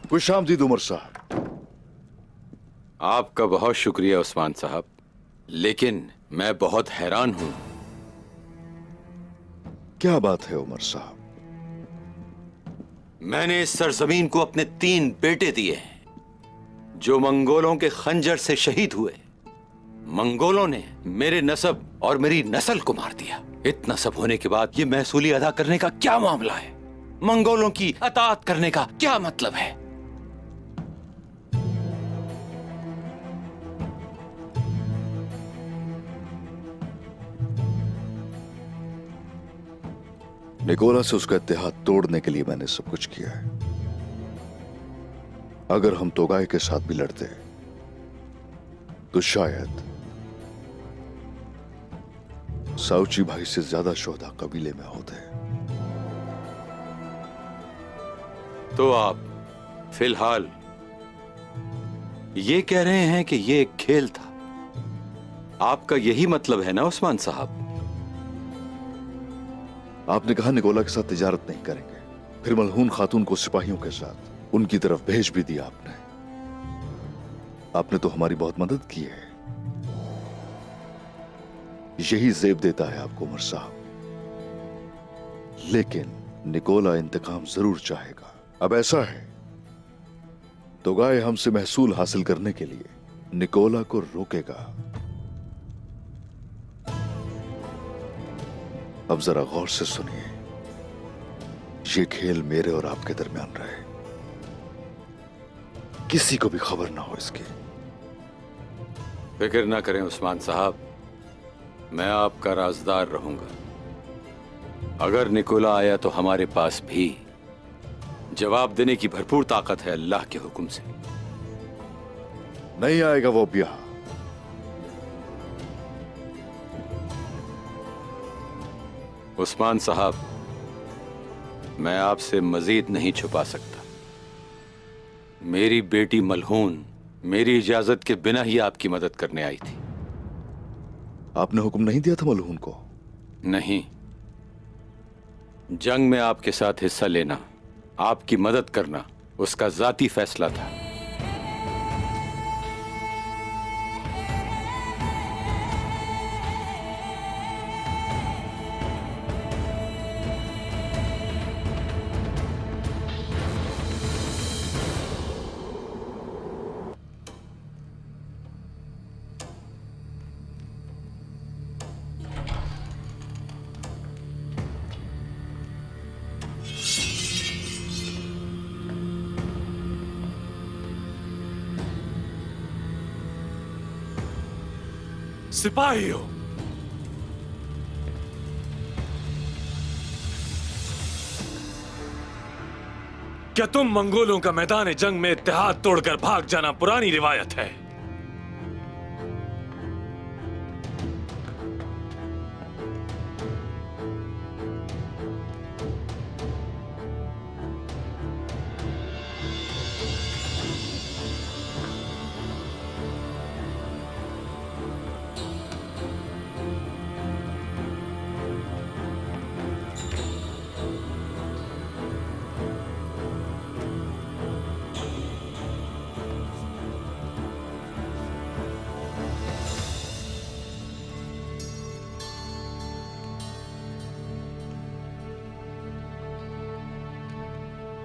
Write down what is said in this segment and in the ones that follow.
खुशामदीद उमर साहब। आपका बहुत शुक्रिया उस्मान साहब, लेकिन मैं बहुत हैरान हूं। क्या बात है उमर साहब? मैंने इस सरजमीन को अपने 3 बेटे दिए हैं जो मंगोलों के खंजर से शहीद हुए। मंगोलों ने मेरे नस्ब और मेरी नस्ल को मार दिया। इतना सब होने के बाद ये महसूली अदा करने का क्या मामला है? मंगोलों की अताअत करने का क्या मतलब है? निकोला से उसका इत्तेहाद तोड़ने के लिए मैंने सब कुछ किया है। अगर हम तोगाई के साथ भी लड़ते तो शायद साउची भाई से ज्यादा शोधा कबीले में होते। तो आप फिलहाल ये कह रहे हैं कि ये एक खेल था? आपका यही मतलब है ना उस्मान साहब? आपने कहा निकोला के साथ तिजारत नहीं करेंगे, फिर मलहून खातून को सिपाहियों के साथ उनकी तरफ भेज भी दिया आपने तो हमारी बहुत मदद की है। यही जेब देता है आपको उमर साहब, लेकिन निकोला इंतकाम जरूर चाहेगा। अब ऐसा है, तोगाई हमसे महसूल हासिल करने के लिए निकोला को रोकेगा। अब जरा गौर से सुनिए, ये खेल मेरे और आपके दरमियान रहे, किसी को भी खबर ना हो इसकी। फिक्र ना करें उस्मान साहब, मैं आपका राजदार रहूंगा। अगर निकोला आया तो हमारे पास भी जवाब देने की भरपूर ताकत है अल्लाह के हुक्म से। नहीं आएगा वो अब यहां। उस्मान साहब, मैं आपसे मजीद नहीं छुपा सकता। मेरी बेटी मलहून मेरी इजाजत के बिना ही आपकी मदद करने आई थी। आपने हुक्म नहीं दिया था मलहून को? नहीं, जंग में आपके साथ हिस्सा लेना, आपकी मदद करना उसका जाती फैसला था। सिपाहियों, क्या तुम मंगोलों का मैदान जंग में इत्तेहाद तोड़कर भाग जाना पुरानी रिवायत है?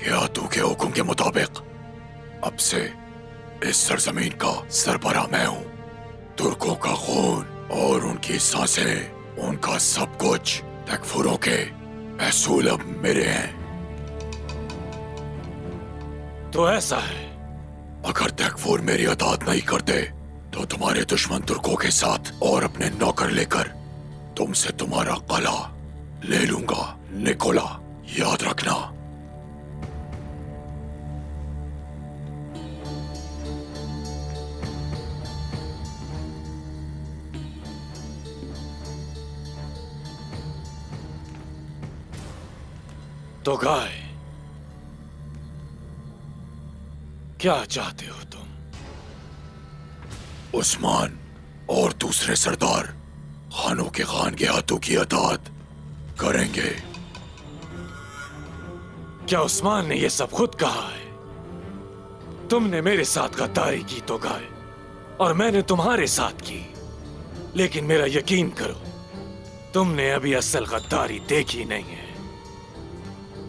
क्या तू के हुक्म के मुताबिक अब से इस सरजमीन का सरबराह मैं हूं? तुर्कों का खून और उनकी सांसें, उनका सब कुछ तकफुरों के महसूल अब मेरे हैं। तो ऐसा है, अगर तकफुर मेरी अताअत नहीं करते तो तुम्हारे दुश्मन तुर्कों के साथ और अपने नौकर लेकर तुमसे तुम्हारा कला ले लूंगा। निकोला, याद रखना। तो गाय, क्या चाहते हो तुम? उस्मान और दूसरे सरदार खानों के खान के हाथों की अताअत करेंगे। क्या उस्मान ने यह सब खुद कहा है? तुमने मेरे साथ गद्दारी की तो गाय, और मैंने तुम्हारे साथ की, लेकिन मेरा यकीन करो, तुमने अभी असल गद्दारी देखी नहीं है।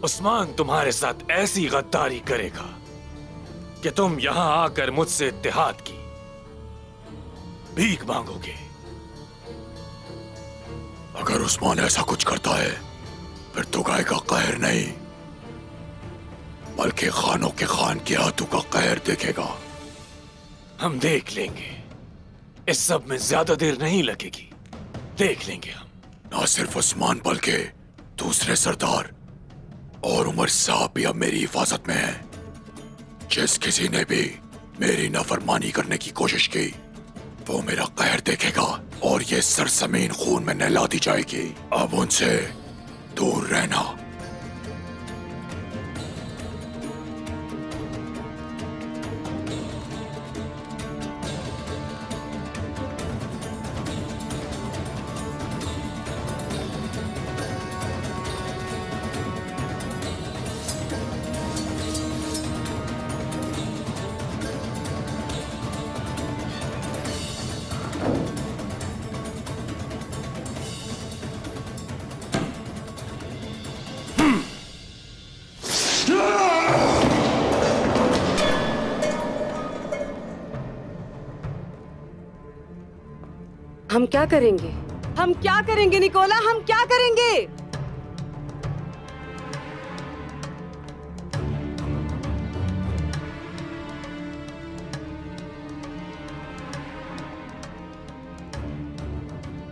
उस्मान तुम्हारे साथ ऐसी गद्दारी करेगा कि तुम यहां आकर मुझसे इत्तेहाद की भीख मांगोगे। अगर उस्मान ऐसा कुछ करता है फिर तो गाय का कहर नहीं, बल्कि खानों के खान के हाथों का कहर देखेगा। हम देख लेंगे, इस सब में ज्यादा देर नहीं लगेगी, देख लेंगे हम। ना सिर्फ उस्मान बल्कि दूसरे सरदार और उमर साहब भी अब मेरी हिफाजत में हैं। जिस किसी ने भी मेरी नाफरमानी करने की कोशिश की वो मेरा कहर देखेगा और ये सरजमीन खून में नहला दी जाएगी। अब उनसे दूर रहना। हम क्या करेंगे? हम क्या करेंगे निकोला? हम क्या करेंगे?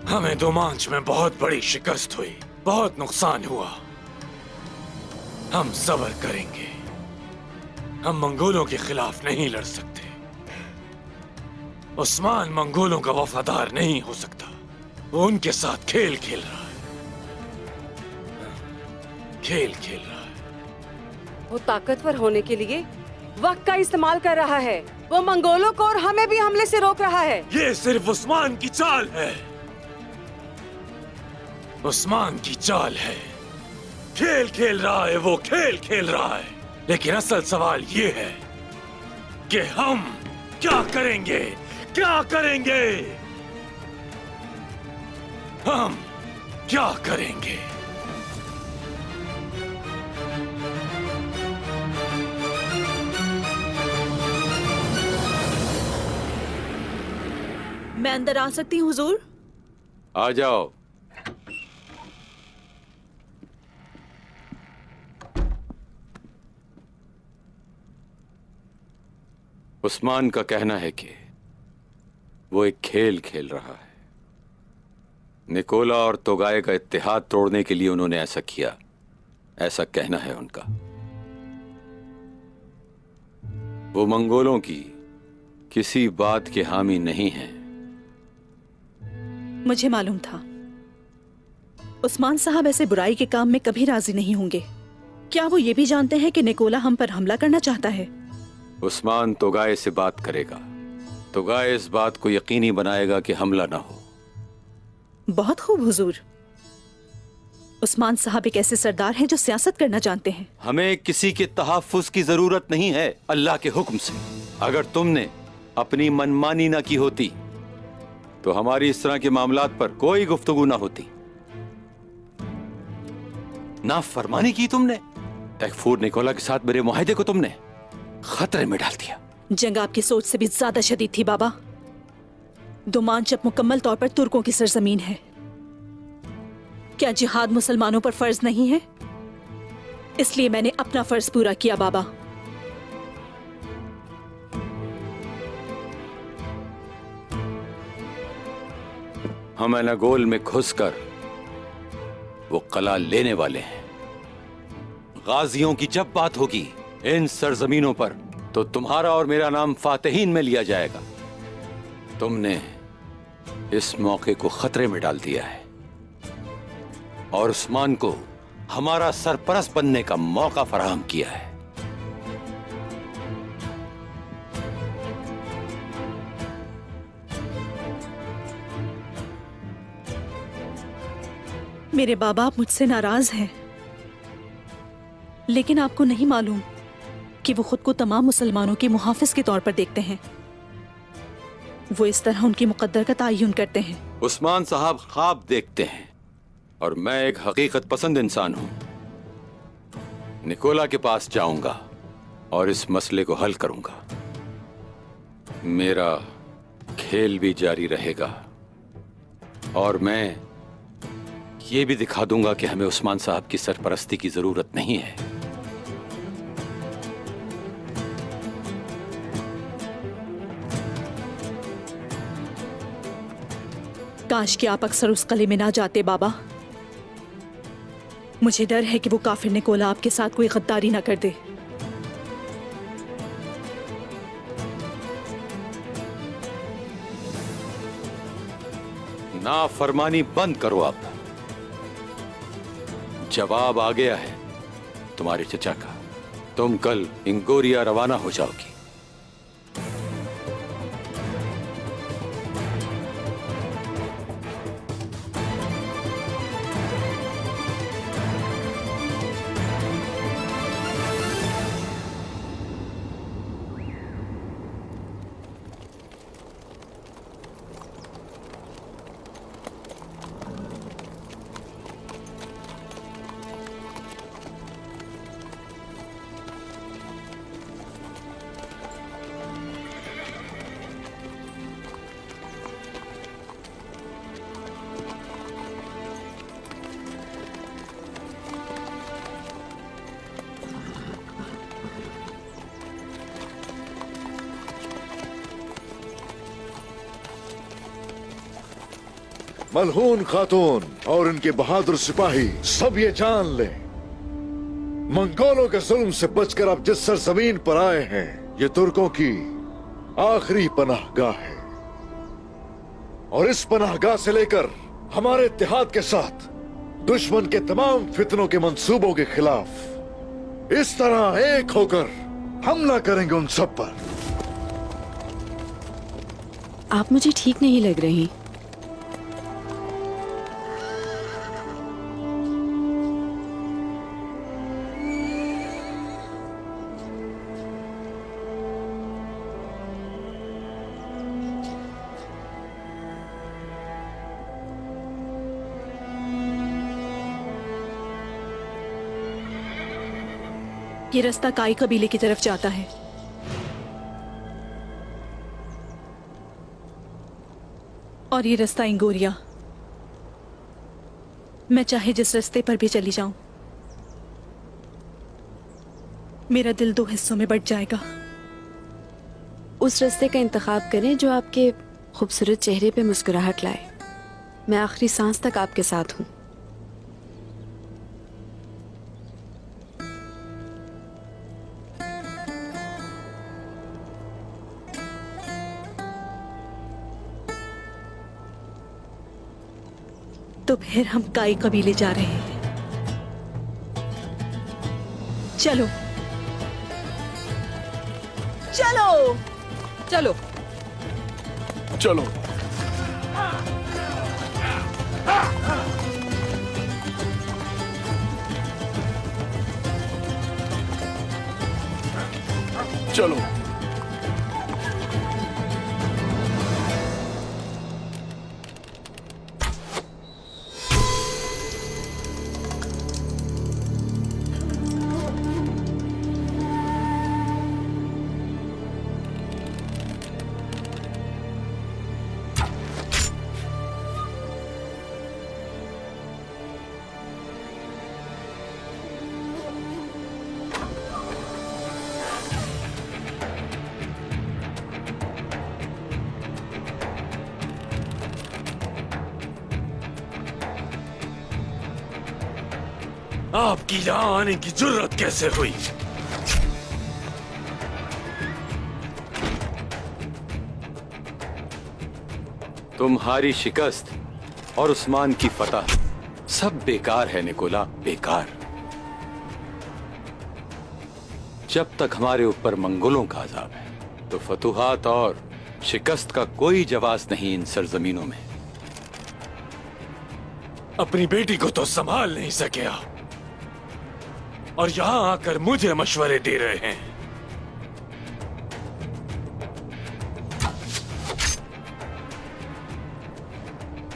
हमें दोमांच में बहुत बड़ी शिकस्त हुई, बहुत नुकसान हुआ। हम सब्र करेंगे। हम मंगोलों के खिलाफ नहीं लड़ सकते। उस्मान मंगोलों का वफादार नहीं हो सकता। वो उनके साथ खेल खेल रहा है, खेल खेल रहा है। वो ताकतवर होने के लिए वक्त का इस्तेमाल कर रहा है। वो मंगोलों को और हमें भी हमले से रोक रहा है। ये सिर्फ उस्मान की चाल है, उस्मान की चाल है। खेल खेल रहा है, वो खेल खेल रहा है। लेकिन असल सवाल ये है कि हम क्या करेंगे? क्या करेंगे? हम क्या करेंगे? मैं अंदर आ सकती हूँ हुजूर? आ जाओ। उस्मान का कहना है कि वो एक खेल खेल रहा है। निकोला और तोगाए का इत्तेहाद तोड़ने के लिए उन्होंने ऐसा किया, ऐसा कहना है उनका। वो मंगोलों की किसी बात के हामी नहीं है। मुझे मालूम था उस्मान साहब ऐसे बुराई के काम में कभी राजी नहीं होंगे। क्या वो ये भी जानते हैं कि निकोला हम पर हमला करना चाहता है? उस्मान तोगाए से बात करेगा, तोगाए इस बात को यकीनी बनाएगा कि हमला ना हो। बहुत खूब हुजूर। उस्मान साहब एक ऐसे सरदार हैं जो सियासत करना जानते हैं। हमें किसी के तहफ्फुज की जरूरत नहीं है, अल्लाह के हुक्म से। अगर तुमने अपनी मनमानी ना की होती तो हमारी इस तरह के मामलात पर कोई गुफ्तगू ना होती। नाफरमानी की तुमने, तैफूर निकोला के साथ मेरे मुआहदे को तुमने खतरे में डाल दिया। जंग आपकी सोच से भी ज्यादा शदीद थी बाबा। दोमांच अब मुकम्मल तौर पर तुर्कों की सरजमीन है। क्या जिहाद मुसलमानों पर फर्ज नहीं है? इसलिए मैंने अपना फर्ज पूरा किया बाबा। हम एनागोल में घुसकर वो कला लेने वाले हैं। गाजियों की जब बात होगी इन सरजमीनों पर तो तुम्हारा और मेरा नाम फातेहीन में लिया जाएगा। तुमने इस मौके को खतरे में डाल दिया है और उस्मान को हमारा सरपरस्त बनने का मौका फराहम किया है। मेरे बाबा आप मुझसे नाराज हैं, लेकिन आपको नहीं मालूम कि वो खुद को तमाम मुसलमानों के मुहाफिज के तौर पर देखते हैं। वो इस तरह उनकी मुकद्दर का तायुन करते हैं। उस्मान साहब ख्वाब देखते हैं और मैं एक हकीकत पसंद इंसान हूं। निकोला के पास जाऊंगा और इस मसले को हल करूंगा। मेरा खेल भी जारी रहेगा और मैं ये भी दिखा दूंगा कि हमें उस्मान साहब की सरपरस्ती की जरूरत नहीं है। काश कि आप अक्सर उस किले में ना जाते बाबा। मुझे डर है कि वो काफिर निकोला आपके साथ कोई गद्दारी ना कर दे। नाफरमानी बंद करो अब। जवाब आ गया है तुम्हारे चचा का। तुम कल इंगोरिया रवाना हो जाओगी। मलहून खातून और इनके बहादुर सिपाही सब ये जान ले, मंगोलों के जुल्म से बचकर अब जिस सरजमीन पर आए हैं, ये तुर्कों की आखिरी पनाहगाह है। और इस पनाहगाह से लेकर हमारे इत्तेहाद के साथ दुश्मन के तमाम फितनों के मंसूबों के खिलाफ इस तरह एक होकर हमला करेंगे उन सब पर। आप मुझे ठीक नहीं लग रही। ये रास्ता काई कबीले की तरफ जाता है। और ये रास्ता इंगोरिया। मैं चाहे जिस रास्ते पर भी चली जाऊं, मेरा दिल दो हिस्सों में बंट जाएगा। उस रास्ते का इंतखाब करें जो आपके खूबसूरत चेहरे पे मुस्कुराहट लाए। मैं आखिरी सांस तक आपके साथ हूं। तो फिर हम काई कबीले जा रहे हैं। चलो चलो चलो चलो। चलो। आपकी यहां आने की जुर्रत कैसे हुई? तुम्हारी शिकस्त और उस्मान की फतह सब बेकार है निकोला, बेकार। जब तक हमारे ऊपर मंगोलों का अजाब है तो फतूहात और शिकस्त का कोई जवाब नहीं इन सरजमीनों में। अपनी बेटी को तो संभाल नहीं सके आप, और यहां आकर मुझे मशवरे दे रहे हैं।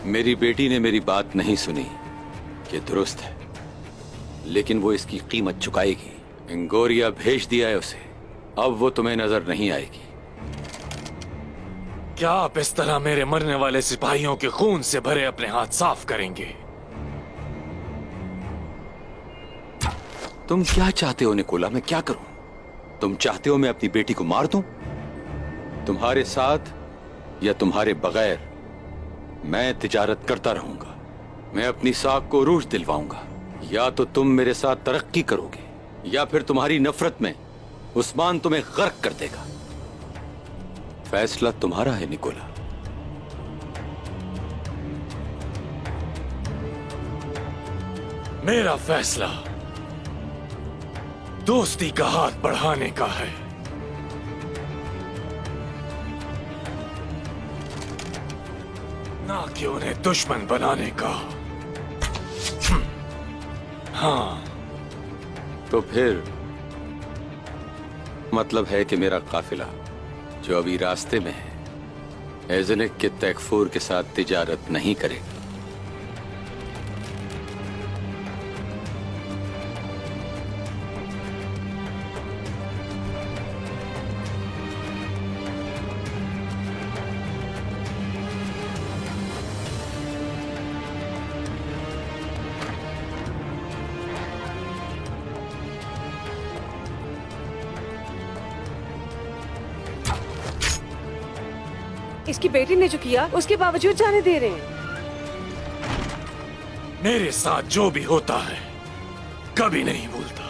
मेरी बेटी ने मेरी बात नहीं सुनी, ये दुरुस्त है, लेकिन वो इसकी कीमत चुकाएगी। इंगोरिया भेज दिया है उसे, अब वो तुम्हें नजर नहीं आएगी। क्या आप इस तरह मेरे मरने वाले सिपाहियों के खून से भरे अपने हाथ साफ करेंगे? तुम क्या चाहते हो निकोला, मैं क्या करूं? तुम चाहते हो मैं अपनी बेटी को मार दूं? तुम्हारे साथ या तुम्हारे बगैर मैं तिजारत करता रहूंगा। मैं अपनी साख को रूज दिलवाऊंगा। या तो तुम मेरे साथ तरक्की करोगे या फिर तुम्हारी नफरत में उस्मान तुम्हें गर्क कर देगा। फैसला तुम्हारा है निकोला। मेरा फैसला दोस्ती का हाथ बढ़ाने का है, ना कि उन्हें दुश्मन बनाने का। हाँ, तो फिर मतलब है कि मेरा काफिला जो अभी रास्ते में है एज़निक के तैकफूर के साथ तिजारत नहीं करेगा। इसकी बेटी ने जो किया उसके बावजूद जाने दे रहे हैं। मेरे साथ जो भी होता है कभी नहीं भूलता।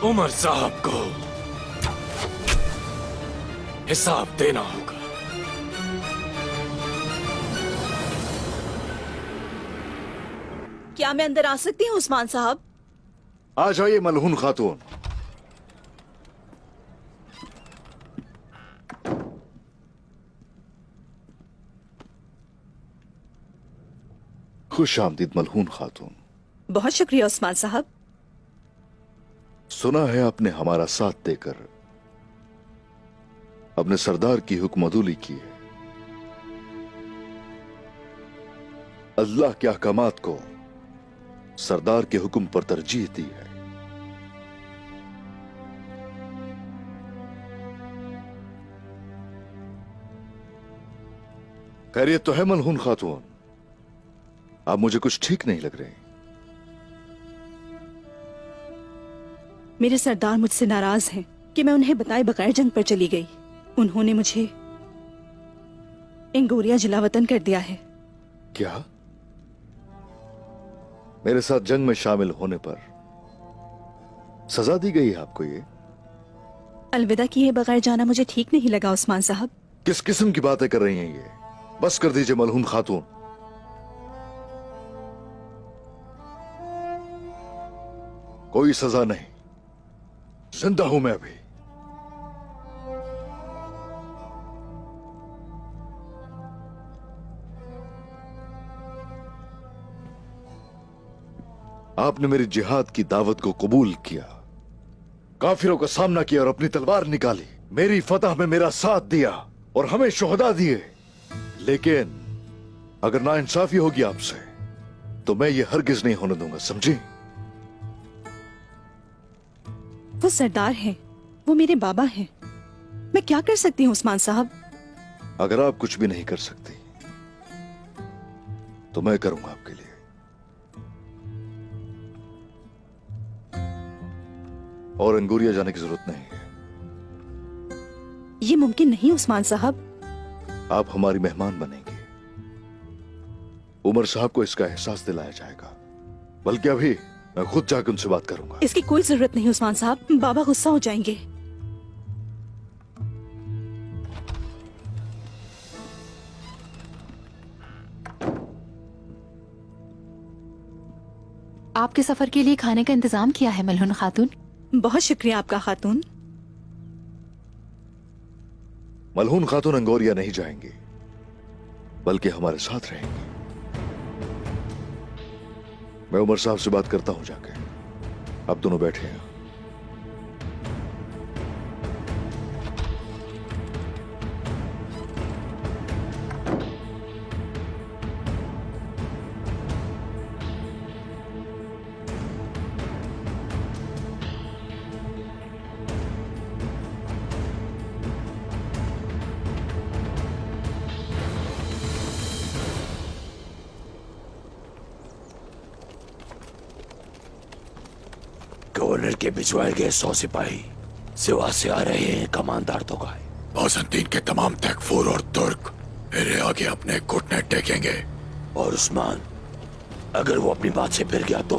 उमर साहब को हिसाब देना होगा। क्या मैं अंदर आ सकती हूँ उस्मान साहब? आ जाइए मलहून खातून। खुश आमदीद मलहून खातून। बहुत शुक्रिया उस्मान साहब। सुना है आपने हमारा साथ देकर अपने सरदार की हुक्मदुली की है। अल्लाह के अहकामात को सरदार के हुक्म पर तरजीह दी है। खैरियत तो है मलहून खातून? आप मुझे कुछ ठीक नहीं लग रहे। मेरे सरदार मुझसे नाराज हैं कि मैं उन्हें बताए बगैर जंग पर चली गई। उन्होंने मुझे इंगोरिया जिलावतन कर दिया है। क्या? मेरे साथ जंग में शामिल होने पर सजा दी गई है आपको? ये अलविदा किए बगैर जाना मुझे ठीक नहीं लगा उस्मान साहब। किस किस्म की बातें कर रही हैं ये? बस कर दीजिए मलहून खातून। कोई सजा नहीं, जिंदा हूं मैं अभी। आपने मेरी जिहाद की दावत को कबूल किया, काफिरों का सामना किया और अपनी तलवार निकाली, मेरी फतह में मेरा साथ दिया और हमें शोहदा दिए। लेकिन अगर नाइंसाफी होगी आपसे तो मैं ये हरगिज नहीं होने दूंगा, समझी? वो सरदार हैं, वो मेरे बाबा हैं। मैं क्या कर सकती हूँ उस्मान साहब? अगर आप कुछ भी नहीं कर सकती तो मैं करूंगा आपके लिए। और अंगूरिया जाने की जरूरत नहीं है। ये मुमकिन नहीं उस्मान साहब। आप हमारी मेहमान बनेंगे। उमर साहब को इसका एहसास दिलाया जाएगा। बल्कि अभी मैं खुद जाकर उनसे बात करूंगा। इसकी कोई जरूरत नहीं उस्मान साहब, बाबा गुस्सा हो जाएंगे। आपके सफर के लिए खाने का इंतजाम किया है मलहून खातून। बहुत शुक्रिया आपका खातून। मलहून खातून अंगोरिया नहीं जाएंगे, बल्कि हमारे साथ रहेंगे। मैं उमर साहब से बात करता हूं जाके। आप दोनों बैठे हैं। गवर्नर के भिजवाए गए 100 सिपाही सिवा से आ रहे हैं कमांडर तोगाई। बाज़ंतीन के तमाम तैकफूर और तुर्क मेरे आगे अपने घुटने टेकेंगे। और उस्मान, अगर वो अपनी बात से फिर गया तो?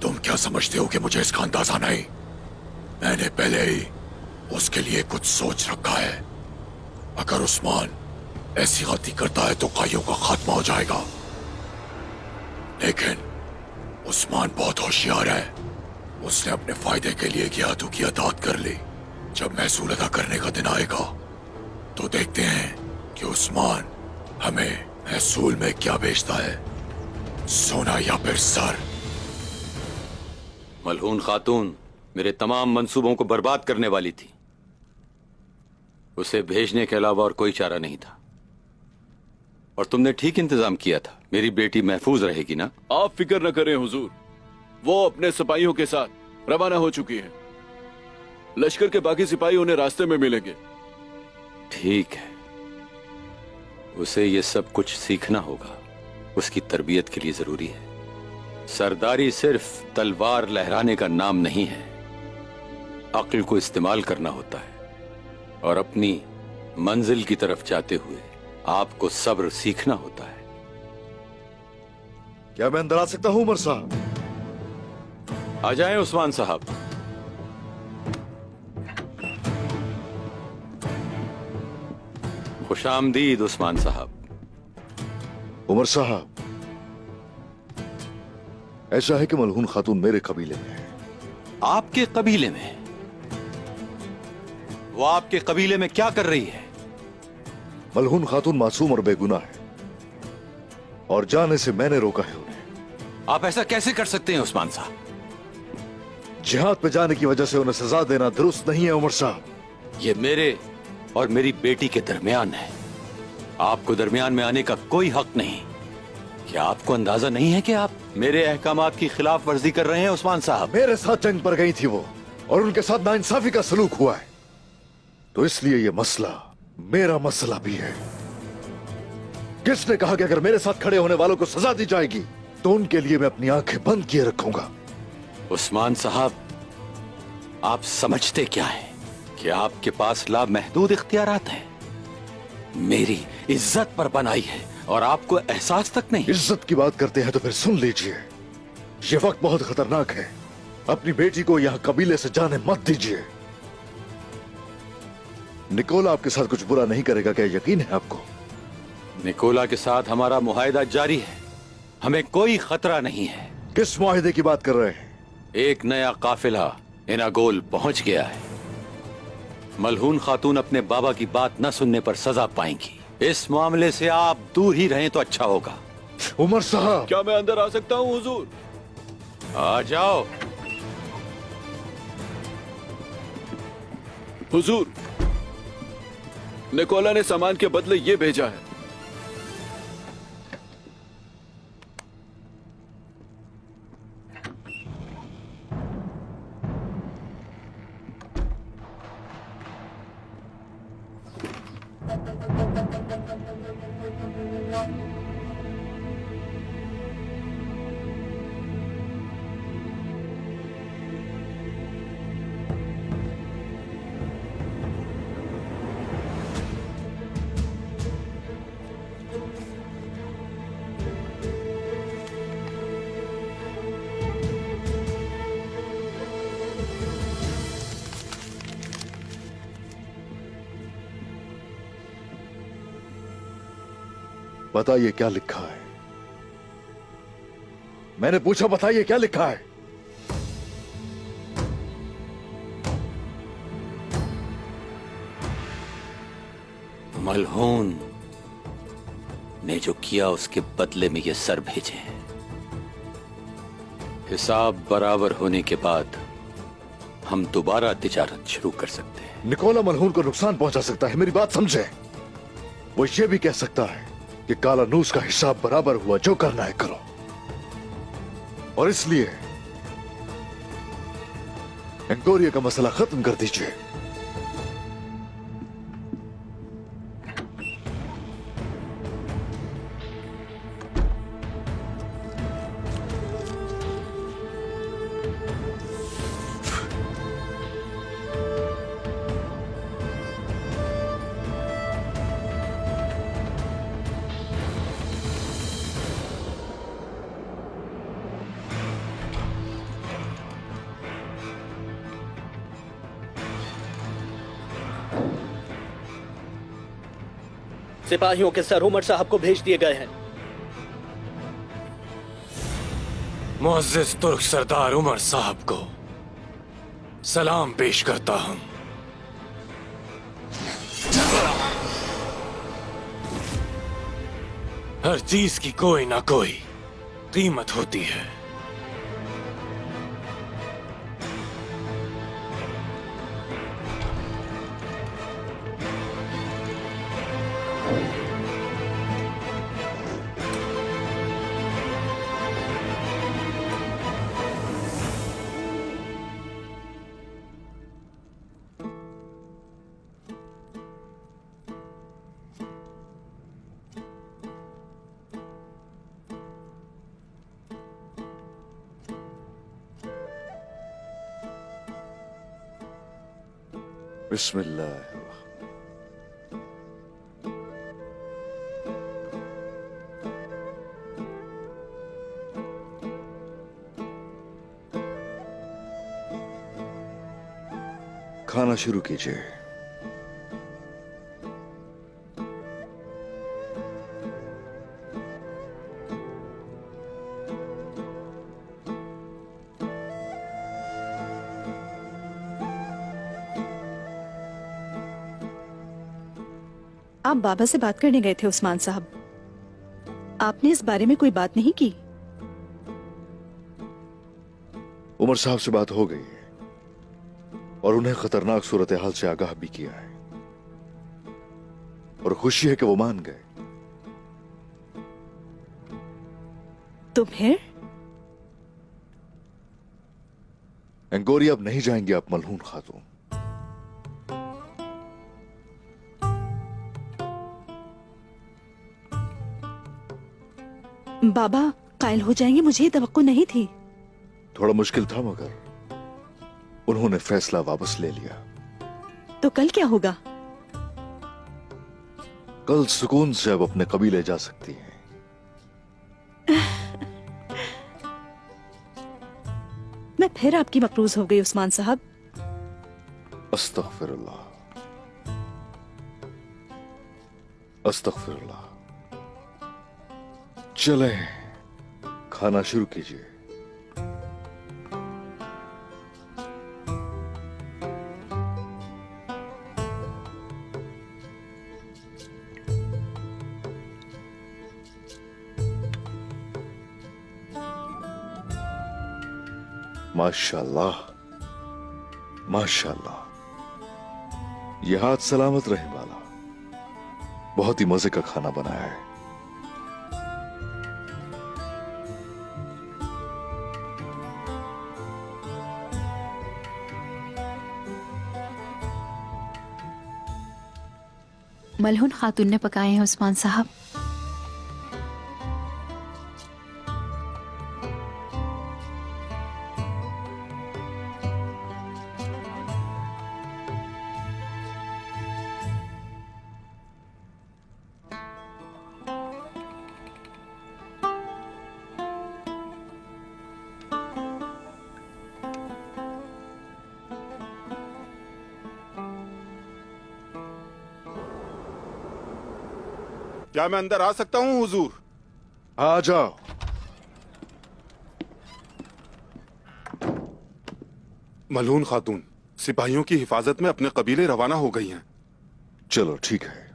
तुम क्या समझते हो कि मुझे इसका अंदाजा नहीं? मैंने पहले ही उसके लिए कुछ सोच रखा है। अगर उस्मान ऐसी गलती करता है तो काइयों का खात्मा हो जाएगा। लेकिन उस्मान बहुत होशियार है। उसने अपने फायदे के लिए गियातू की अतात कर ली। जब महसूल अदा करने का दिन आएगा तो देखते हैं कि उस्मान हमें महसूल में क्या बेचता है, सोना या फिर सर। मलहून खातून मेरे तमाम मंसूबों को बर्बाद करने वाली थी। उसे भेजने के अलावा और कोई चारा नहीं था। और तुमने ठीक इंतजाम किया था। मेरी बेटी महफूज रहेगी ना? आप फिक्र न करें हुजूर, वो अपने सिपाहियों के साथ रवाना हो चुकी है। लश्कर के बाकी सिपाही उन्हें रास्ते में मिलेंगे। ठीक है, उसे ये सब कुछ सीखना होगा। उसकी तरबियत के लिए जरूरी है। सरदारी सिर्फ तलवार लहराने का नाम नहीं है, अक्ल को इस्तेमाल करना होता है। और अपनी मंजिल की तरफ जाते हुए आपको सब्र सीखना होता है। क्या मैं अंदर आ सकता हूं उमर साहब? आ जाएं उस्मान साहब। खुशामदीद उस्मान साहब। उमर साहब, ऐसा है कि मलहून खातून मेरे कबीले में है। आपके कबीले में? वो आपके कबीले में क्या कर रही है? मलहून खातून मासूम और बेगुनाह है और जाने से मैंने रोका है उन्हें। आप ऐसा कैसे कर सकते हैं उस्मान साहब? जिहाद पे जाने की वजह से उन्हें सजा देना दुरुस्त नहीं है उमर साहब। ये मेरे और मेरी बेटी के दरमियान है। आपको दरमियान में आने का कोई हक नहीं। क्या आपको अंदाजा नहीं है कि आप मेरे अहकामात की खिलाफ वर्जी कर रहे हैं उस्मान साहब? मेरे साथ जंग पर गई थी वो और उनके साथ नाइंसाफी का सलूक हुआ है, तो इसलिए ये मसला मेरा मसला भी है। किसने कहा कि अगर मेरे साथ खड़े होने वालों को सजा दी जाएगी तो उनके लिए मैं अपनी आंखें बंद किए रखूंगा? उस्मान साहब, आप समझते क्या हैं कि आपके पास लामहदूद इख्तियारात हैं। मेरी इज्जत पर बनाई है और आपको एहसास तक नहीं। इज्जत की बात करते हैं तो फिर सुन लीजिए, ये वक्त बहुत खतरनाक है। अपनी बेटी को यहां कबीले से जाने मत दीजिए। निकोला आपके साथ कुछ बुरा नहीं करेगा, क्या यकीन है आपको? निकोला के साथ हमारा मुआहिदा जारी है। हमें कोई खतरा नहीं है। किस मुआहिदे की बात कर रहे हैं? एक नया काफिला इनागोल पहुंच गया है। मलहून खातून अपने बाबा की बात न सुनने पर सजा पाएंगी। इस मामले से आप दूर ही रहें तो अच्छा होगा। उमर साहब, क्या मैं अंदर आ सकता हूं हुजूर? आ जाओ। हुजूर, निकोला ने सामान के बदले ये भेजा है। बताइए क्या लिखा है? मैंने पूछा, बताइए क्या लिखा है? मलहून ने जो किया उसके बदले में ये सर भेजे हैं। हिसाब बराबर होने के बाद हम दोबारा तिजारत शुरू कर सकते हैं। निकोला मलहून को नुकसान पहुंचा सकता है, मेरी बात समझे। वो ये भी कह सकता है कि काला नूस का हिसाब बराबर हुआ, जो करना है करो। और इसलिए एंगोरिया का मसला खत्म कर दीजिए। सिपाहियों के सर उमर साहब को भेज दिए गए हैं। मुअज़्ज़िज़ तुर्क सरदार उमर साहब को सलाम पेश करता हूं। हर चीज की कोई ना कोई कीमत होती है। बिस्मिल्लाह। खाना शुरू कीजिए। आप बाबा से बात करने गए थे उस्मान साहब, आपने इस बारे में कोई बात नहीं की? उमर साहब से बात हो गई है और उन्हें खतरनाक सूरत हाल से आगाह भी किया है और खुशी है कि वो मान गए। तो फिर एंगोरी अब नहीं जाएंगे आप मलहून खातून। बाबा कायल हो जाएंगे, मुझे ये तवक्को नहीं थी। थोड़ा मुश्किल था मगर उन्होंने फैसला वापस ले लिया। तो कल क्या होगा? कल सुकून से अब अपने कबीले जा सकती हैं। मैं फिर आपकी मकरूज हो गई उस्मान साहब। अस्तगफिरुल्लाह, अस्तगफिरुल्लाह। चले खाना शुरू कीजिए। माशाल्लाह, माशाल्लाह। यह हाथ सलामत रहे वाला। बहुत ही मजे का खाना बनाया है। मलहून खातून ने पकाए हैं उस्मान साहब। क्या मैं अंदर आ सकता हूँ हुजूर? आ जाओ। मलहून खातून सिपाहियों की हिफाजत में अपने कबीले रवाना हो गई हैं। चलो ठीक है।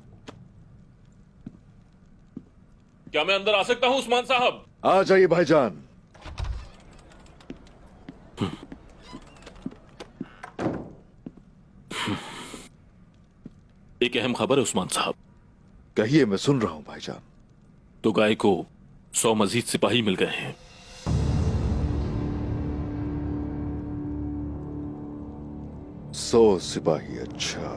क्या मैं अंदर आ सकता हूँ उस्मान साहब? आ जाइए भाईजान। एक अहम खबर है उस्मान साहब। कहिए, मैं सुन रहा हूं भाईजान। तो गाय को 100 मजीद सिपाही मिल गए हैं। 100 सिपाही? अच्छा।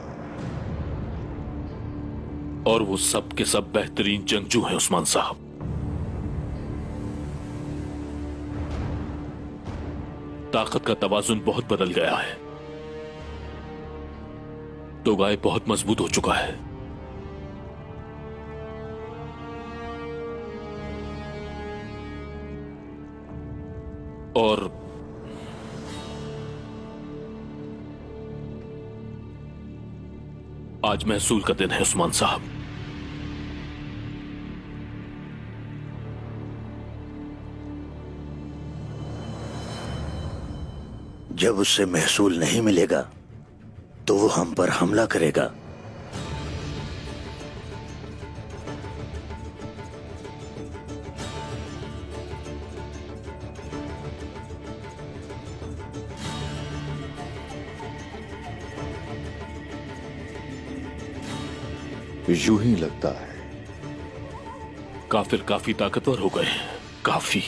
और वो सब के सब बेहतरीन जंगजू हैं उस्मान साहब। ताकत का तवाजुन बहुत बदल गया है। तो गाय बहुत मजबूत हो चुका है। और आज महसूल का दिन है उस्मान साहब। जब उससे महसूल नहीं मिलेगा तो वो हम पर हमला करेगा। यूं ही लगता है। काफिर काफी ताकतवर हो गए हैं, काफी।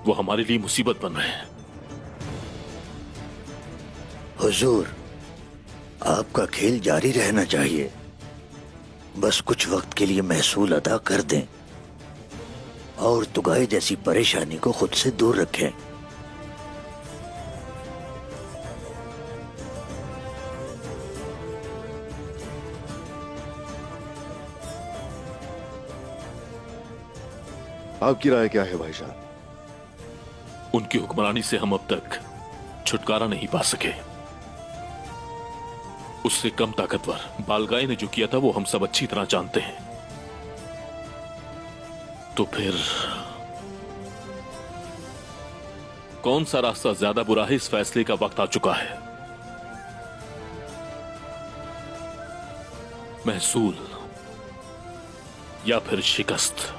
वो हमारे लिए मुसीबत बन रहे हैं। हुजूर, आपका खेल जारी रहना चाहिए। बस कुछ वक्त के लिए महसूल अदा कर दें और तुगाई जैसी परेशानी को खुद से दूर रखें। आपकी राय क्या है भाईजान? उनकी हुक्मरानी से हम अब तक छुटकारा नहीं पा सके। उससे कम ताकतवर बालगाई ने जो किया था वो हम सब अच्छी तरह जानते हैं। तो फिर कौन सा रास्ता ज्यादा बुरा है, इस फैसले का वक्त आ चुका है। महसूल या फिर शिकस्त।